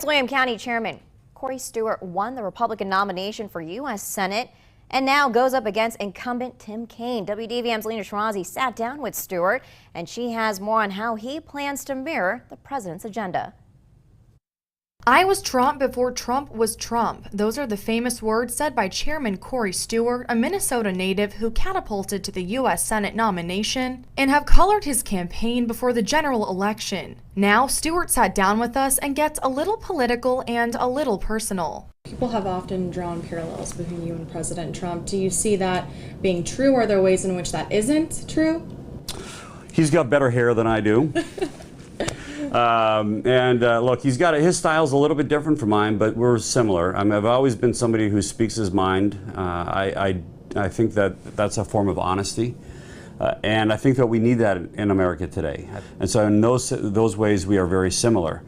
Prince William County Chairman Corey Stewart won the Republican nomination for U.S. Senate and now goes up against incumbent Tim Kaine. WDVM's Lena Shirazi sat down with Stewart, and she has more on how he plans to mirror the president's agenda. I was Trump before Trump was Trump. Those are the famous words said by Chairman Corey Stewart, a Minnesota native who catapulted to the U.S. Senate nomination and have colored his campaign before the general election. Now, Stewart sat down with us and gets a little political and a little personal. People have often drawn parallels between you and President Trump. Do you see that being true? Are there ways in which that isn't true? He's got better hair than I do. Look, his style's a little bit different from mine, but we're similar. I've always been somebody who speaks his mind. I think that's a form of honesty, and I think that we need that in America today. And so in those ways, we are very similar.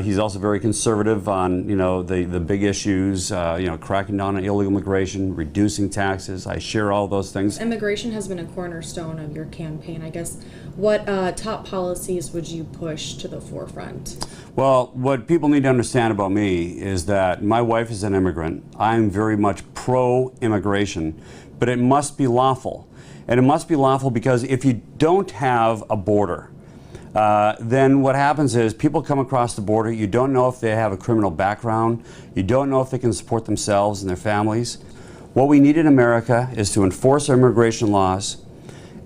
He's also very conservative on, the big issues, cracking down on illegal immigration, reducing taxes. I share all those things. Immigration has been a cornerstone of your campaign. I guess, what top policies would you push to the forefront? Well, what people need to understand about me is that my wife is an immigrant. I'm very much pro-immigration, but it must be lawful. And it must be lawful because if you don't have a border, then what happens is people come across the border, you don't know if they have a criminal background, you don't know if they can support themselves and their families. What we need in America is to enforce our immigration laws,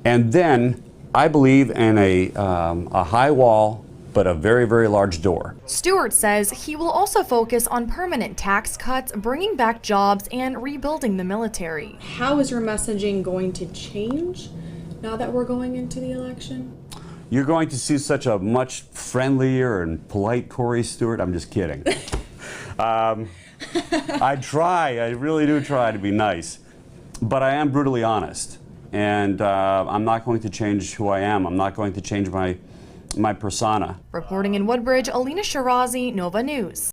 and then I believe in a high wall, but a very, very large door. Stewart says he will also focus on permanent tax cuts, bringing back jobs, and rebuilding the military. How is your messaging going to change now that we're going into the election? You're going to see such a much friendlier and polite Corey Stewart. I'm just kidding. I really do try to be nice, but I am brutally honest. And I'm not going to change who I am. I'm not going to change my persona. Reporting in Woodbridge, Lena Shirazi, Nova News.